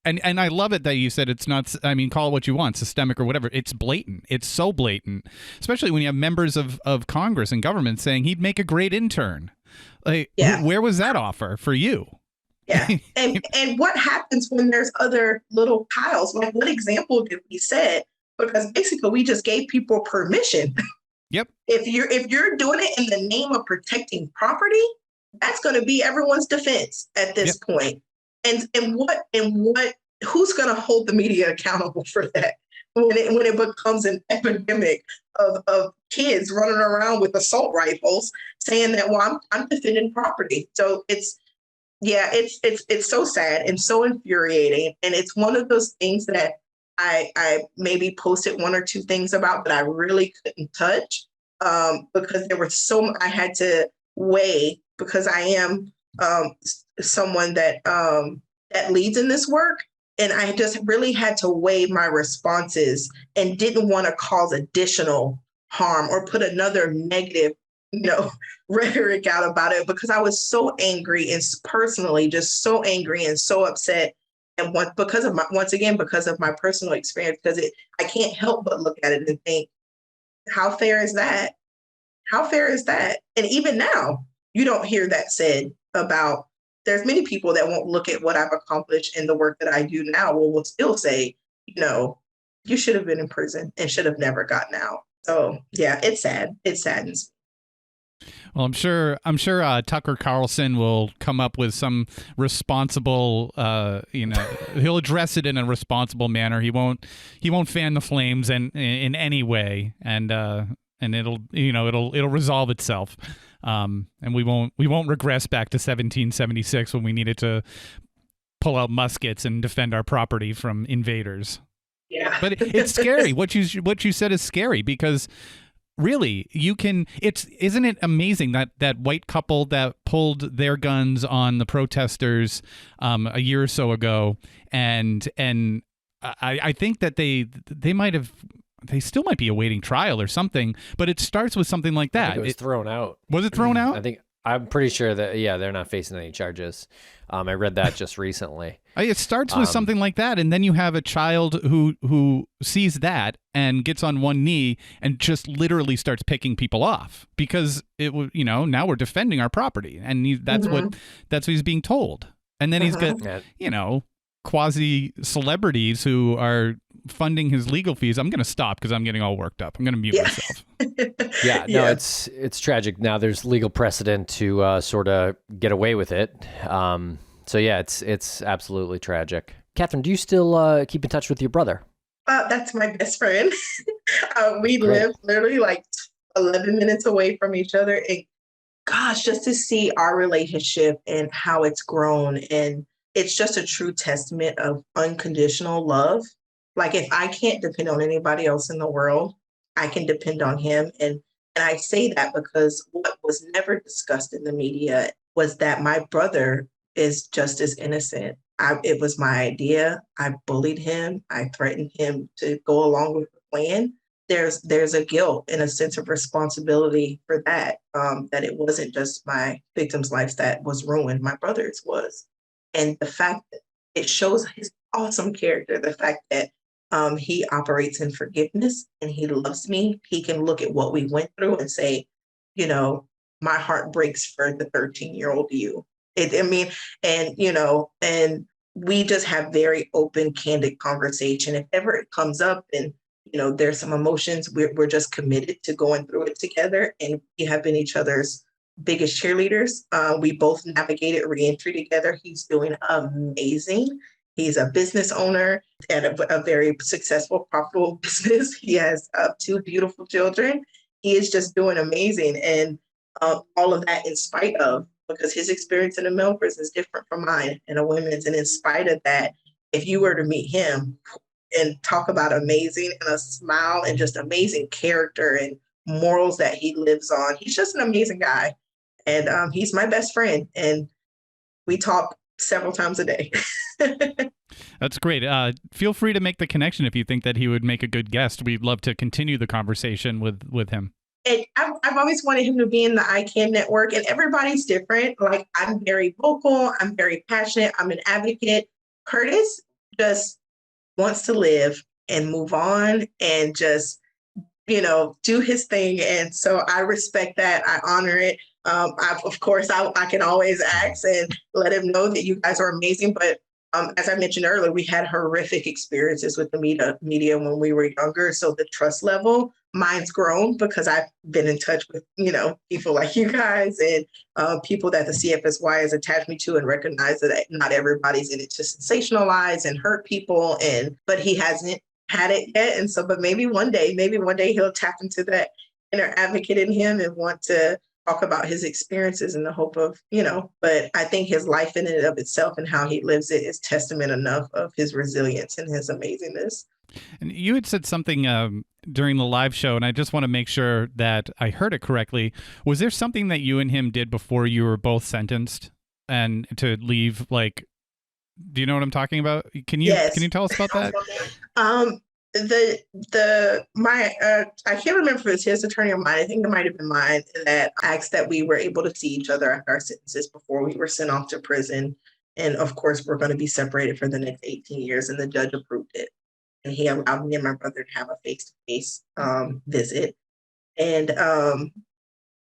[SPEAKER 2] And I love it that you said it's not, I mean, call it what you want, systemic or whatever. It's blatant. It's so blatant, especially when you have members of Congress and government saying he'd make a great intern. Like, where was that offer for you?
[SPEAKER 3] Yeah. And what happens when there's other little Kyles? Like, what example did we set? Because basically we just gave people permission.
[SPEAKER 2] Yep.
[SPEAKER 3] If you're doing it in the name of protecting property, that's going to be everyone's defense at this point. And what who's going to hold the media accountable for that when it becomes an epidemic of kids running around with assault rifles saying that, well, I'm defending property. So it's so sad and so infuriating. And it's one of those things that I maybe posted one or two things about, but I really couldn't touch because there were I had to weigh, because I am someone that leads in this work. And I just really had to weigh my responses and didn't want to cause additional harm or put another negative, rhetoric out about it, because I was so angry and personally just so angry and so upset. And because of my personal experience, because I can't help but look at it and think, how fair is that? How fair is that? And even now, you don't hear that said about, there's many people that won't look at what I've accomplished in the work that I do now, will still say, you should have been in prison and should have never gotten out. So yeah, it's sad. It saddens.
[SPEAKER 2] Well, I'm sure Tucker Carlson will come up with some responsible, he'll address it in a responsible manner. He won't fan the flames in any way, and it'll resolve itself. And we won't regress back to 1776 when we needed to pull out muskets and defend our property from invaders.
[SPEAKER 3] Yeah.
[SPEAKER 2] But it's scary. What you said is scary, because really, isn't it amazing that white couple that pulled their guns on the protesters a year or so ago, and I think that they still might be awaiting trial or something, but it starts with something like that.
[SPEAKER 1] I think it was thrown out.
[SPEAKER 2] Was it thrown out?
[SPEAKER 1] I'm pretty sure that, they're not facing any charges. I read that just recently.
[SPEAKER 2] It starts with something like that, and then you have a child who sees that and gets on one knee and just literally starts picking people off because now we're defending our property, and that's what he's being told. And then he's got quasi celebrities who are funding his legal fees. I'm going to stop because I'm getting all worked up. I'm going to mute myself. It's
[SPEAKER 1] tragic. Now there's legal precedent to sort of get away with it. It's absolutely tragic. Catherine, do you still keep in touch with your brother?
[SPEAKER 3] That's my best friend. We live literally like 11 minutes away from each other. And gosh, just to see our relationship and how it's grown, and it's just a true testament of unconditional love. Like, if I can't depend on anybody else in the world, I can depend on him. And I say that because what was never discussed in the media was that my brother is just as innocent. It was my idea. I bullied him. I threatened him to go along with the plan. There's a guilt and a sense of responsibility for that, that it wasn't just my victim's life that was ruined. My brother's was. And the fact that it shows his awesome character, the fact that he operates in forgiveness and he loves me. He can look at what we went through and say, you know, my heart breaks for the 13-year-old you. I mean, and, and we just have very open, candid conversation. If ever it comes up and, there's some emotions, we're just committed to going through it together. And we have been each other's biggest cheerleaders. We both navigated reentry together. He's doing amazing. He's a business owner at a very successful, profitable business. He has 2 beautiful children. He is just doing amazing. And all of that in spite of, because his experience in a male prison is different from mine and a women's. And in spite of that, if you were to meet him and talk about amazing and a smile and just amazing character and morals that he lives on, he's just an amazing guy. And he's my best friend. And we talk several times a day.
[SPEAKER 2] That's great. Feel free to make the connection if you think that he would make a good guest. We'd love to continue the conversation with him.
[SPEAKER 3] And I've always wanted him to be in the ICANN network, and everybody's different. Like, I'm very vocal. I'm very passionate. I'm an advocate. Curtis just wants to live and move on and just, do his thing. And so I respect that. I honor it. Of course, I can always ask and let him know that you guys are amazing. But as I mentioned earlier, we had horrific experiences with the media when we were younger. So the trust level, mine's grown because I've been in touch with, people like you guys and people that the CFSY has attached me to, and recognize that not everybody's in it to sensationalize and hurt people. But he hasn't had it yet. And so, but maybe one day he'll tap into that inner advocate in him and want to talk about his experiences in the hope of, but I think his life in and of itself and how he lives it is testament enough of his resilience and his amazingness.
[SPEAKER 2] And you had said something during the live show, and I just want to make sure that I heard it correctly. Was there something that you and him did before you were both sentenced and to leave? Like, do you know what I'm talking about? Can you tell us about that?
[SPEAKER 3] I can't remember if it was his attorney or mine. I think it might have been mine that asked that we were able to see each other after our sentences before we were sent off to prison. And of course, we're going to be separated for the next 18 years. And the judge approved it. And he allowed me and my brother to have a face-to-face visit. And,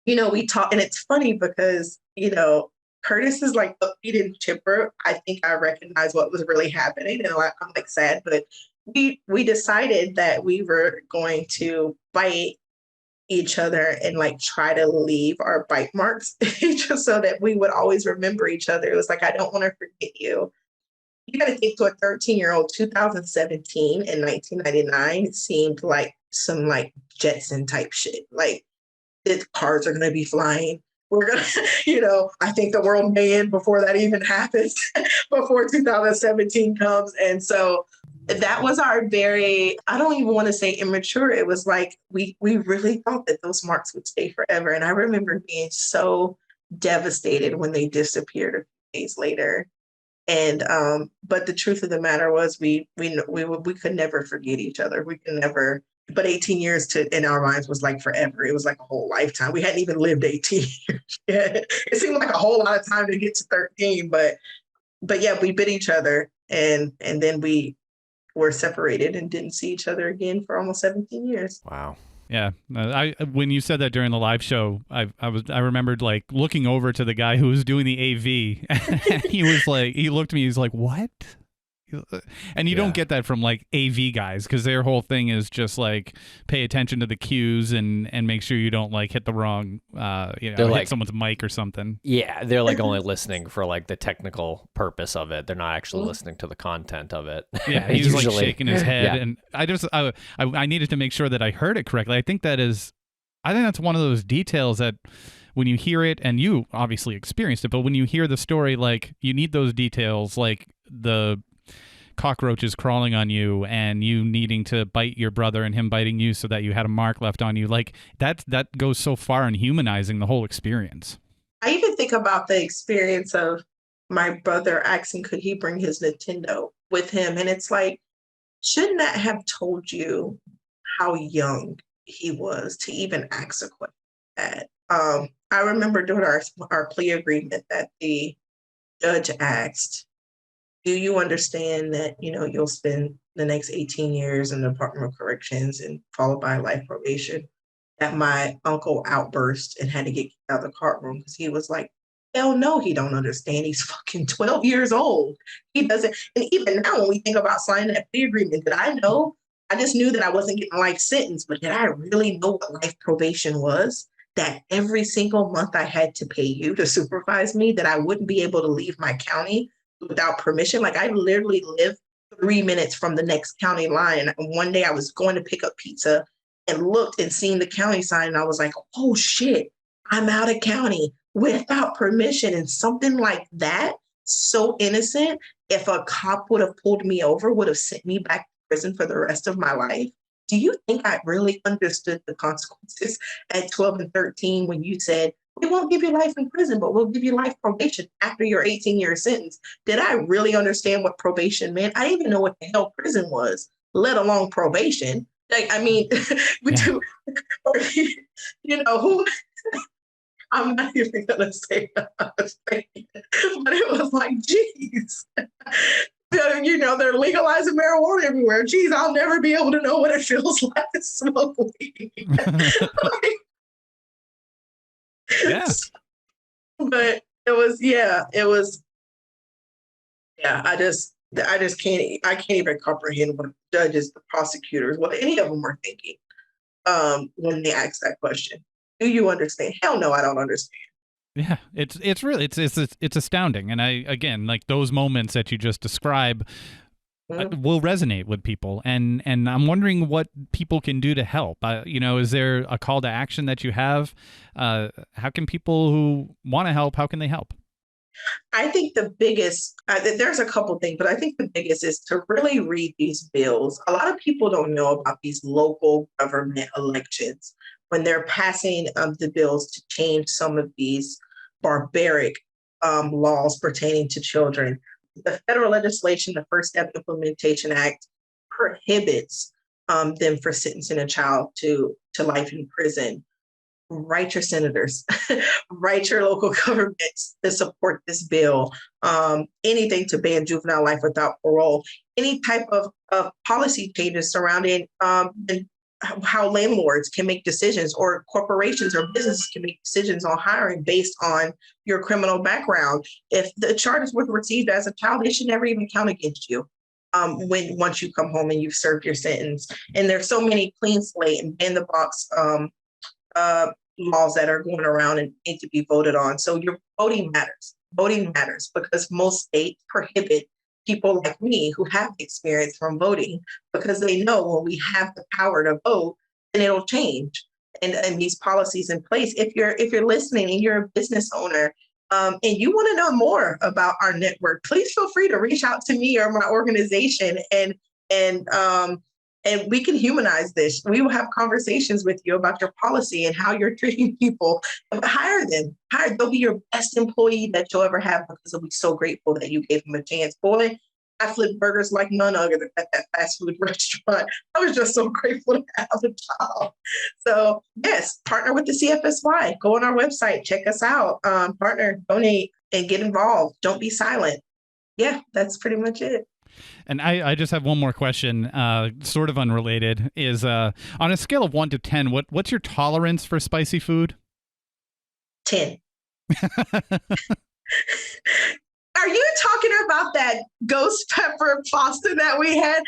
[SPEAKER 3] we talk, and it's funny because, Curtis is like upbeat and chipper. I think I recognize what was really happening. And I'm like sad, but we decided that we were going to bite each other and like try to leave our bite marks just so that we would always remember each other. It was like, I don't want to forget you. You got to think, to a 13-year-old, 2017 and 1999 seemed like some like Jetson type shit. Like, the cars are going to be flying. We're going to, I think the world may end before that even happens, before 2017 comes. And so that was our very, I don't even want to say immature. It was like, we really thought that those marks would stay forever. And I remember being so devastated when they disappeared a few days later. And, but the truth of the matter was we could never forget each other. We could never, but 18 years in our minds was like forever. It was like a whole lifetime. We hadn't even lived 18 years yet. It seemed like a whole lot of time to get to 13, but yeah, we bit each other and then we were separated and didn't see each other again for almost 17 years.
[SPEAKER 1] Wow.
[SPEAKER 2] Yeah, when you said that during the live show, I remembered like looking over to the guy who was doing the AV, and he looked at me, he's like, "What?" And you don't get that from like AV guys, because their whole thing is just like pay attention to the cues and make sure you don't like hit the wrong hit someone's mic or something.
[SPEAKER 1] Yeah, they're like only listening for like the technical purpose of it. They're not actually listening to the content of it.
[SPEAKER 2] Yeah, he's like shaking his head, and I needed to make sure that I heard it correctly. I think that's one of those details that when you hear it, and you obviously experienced it, but when you hear the story, like you need those details, like the cockroaches crawling on you and you needing to bite your brother and him biting you so that you had a mark left on you. Like that goes so far in humanizing the whole experience.
[SPEAKER 3] I even think about the experience of my brother asking, could he bring his Nintendo with him? And it's like, shouldn't that have told you how young he was to even ask a question like that? I remember during our plea agreement that the judge asked, Do you understand that, you'll spend the next 18 years in the Department of Corrections and followed by life probation? That my uncle outburst and had to get kicked out of the courtroom because he was like, hell no, he don't understand. He's fucking 12 years old. He doesn't. And even now, when we think about signing that plea agreement, did I know? I just knew that I wasn't getting life sentence, but did I really know what life probation was? That every single month I had to pay you to supervise me, that I wouldn't be able to leave my county without permission. Like I literally live 3 minutes from the next county line. And one day I was going to pick up pizza and looked and seen the county sign. And I was like, oh shit, I'm out of county without permission. And something like that, so innocent, if a cop would have pulled me over, would have sent me back to prison for the rest of my life. Do you think I really understood the consequences at 12 and 13 when you said, we won't give you life in prison, but we'll give you life probation after your 18-year sentence? Did I really understand what probation meant? I didn't even know what the hell prison was, let alone probation. Like, I mean, we do, who, I'm not even going to say that, but it was like, geez. They're legalizing marijuana everywhere. Geez, I'll never be able to know what it feels like to smoke weed.
[SPEAKER 2] Yeah.
[SPEAKER 3] But it was, I can't even comprehend what judges, the prosecutors, what any of them were thinking when they asked that question. Do you understand? Hell no, I don't understand.
[SPEAKER 2] Yeah, it's really it's astounding, and again, like those moments that you just describe will resonate with people, and I'm wondering what people can do to help. Is there a call to action that you have? How can people who want to help? How can they help?
[SPEAKER 3] I think the biggest, there's a couple things, but I think the biggest is to really read these bills. A lot of people don't know about these local government elections when they're passing the bills to change some of these barbaric laws pertaining to children. The federal legislation, the First Step Implementation Act, prohibits them for sentencing a child to life in prison. Write your senators, write your local governments to support this bill. Anything to ban juvenile life without parole. Any type of policy changes surrounding how landlords can make decisions, or corporations or businesses can make decisions on hiring based on your criminal background. If the charges were received as a child, they should never even count against you once you come home and you've served your sentence. And there's so many clean slate and ban the box laws that are going around and need to be voted on. So your voting matters. Voting matters because most states prohibit people like me who have experience from voting, because they know when we have the power to vote, then it'll change. And these policies in place. If you're listening and you're a business owner and you want to know more about our network, please feel free to reach out to me or my organization, and we can humanize this. We will have conversations with you about your policy and how you're treating people. Hire them. They'll be your best employee that you'll ever have, because they'll be so grateful that you gave them a chance. Boy, I flipped burgers like none other at that fast food restaurant. I was just so grateful to have a job. So yes, partner with the CFSY. Go on our website, check us out, partner, donate, and get involved. Don't be silent. Yeah, that's pretty much it.
[SPEAKER 2] And I just have one more question, sort of unrelated, is on a scale of 1 to 10, what's your tolerance for spicy food?
[SPEAKER 3] 10. Are you talking about that ghost pepper pasta that we had?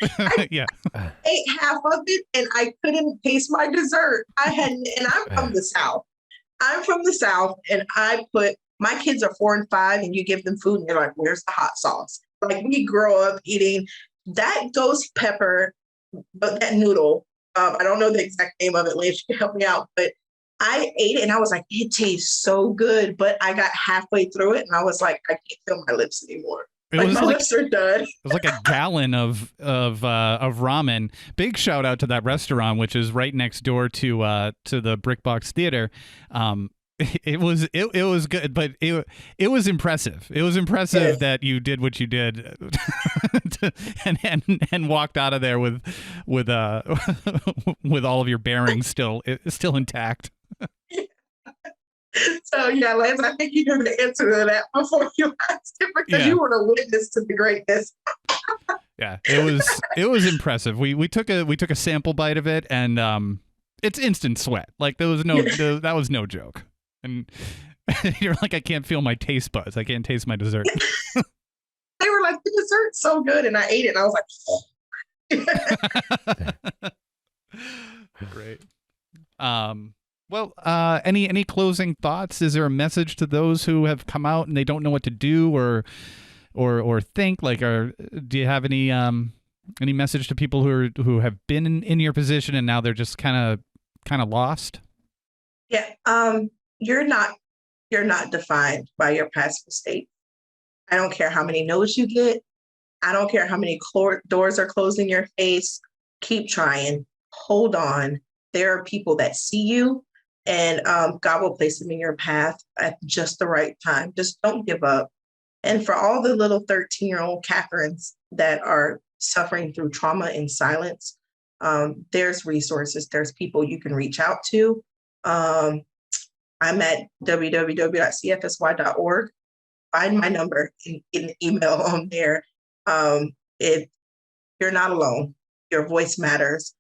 [SPEAKER 2] Yeah.
[SPEAKER 3] Ate half of it and I couldn't taste my dessert. And I'm from the South. And my kids are 4 and 5, and you give them food and they're like, where's the hot sauce? Like, we grow up eating that ghost pepper, but that noodle. I don't know the exact name of it. Lance, you can help me out. But I ate it and I was like, it tastes so good. But I got halfway through it and I was like, I can't feel my lips anymore. My lips are done.
[SPEAKER 2] It was like a gallon of ramen. Big shout out to that restaurant, which is right next door to the Brick Box Theater. It was good, but it was impressive. It was impressive that you did what you did, and walked out of there with all of your bearings still intact.
[SPEAKER 3] So yeah, Lance, I think you knew the answer to that before you asked it because you were a witness to the greatness.
[SPEAKER 2] Yeah, it was impressive. We took a sample bite of it, and it's instant sweat. Like there was that was no joke. And you're like, I can't feel my taste buds. I can't taste my dessert.
[SPEAKER 3] They were like, the dessert's so good, and I ate it, and I was like,
[SPEAKER 2] Great. Well, any closing thoughts? Is there a message to those who have come out and they don't know what to do or think? Like, do you have any message to people who have been in your position and now they're just kind of lost?
[SPEAKER 3] Yeah, you're not defined by your past mistakes. I don't care how many no's you get. I don't care how many doors are closed in your face. Keep trying. Hold on. There are people that see you, and God will place them in your path at just the right time. Just don't give up. And for all the little 13-year-old Catherines that are suffering through trauma in silence, there's resources. There's people you can reach out to. I'm at www.cfsy.org. Find my number in the email on there. If you're not alone, your voice matters.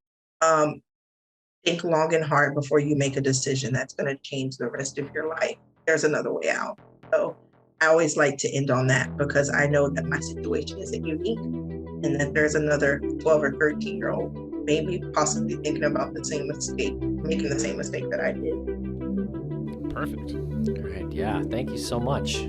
[SPEAKER 3] Think long and hard before you make a decision that's going to change the rest of your life. There's another way out. So I always like to end on that because I know that my situation isn't unique and that there's another 12 or 13-year-old maybe possibly thinking about the same mistake, making the same mistake that I did.
[SPEAKER 2] Perfect.
[SPEAKER 1] All right. Yeah. Thank you so much.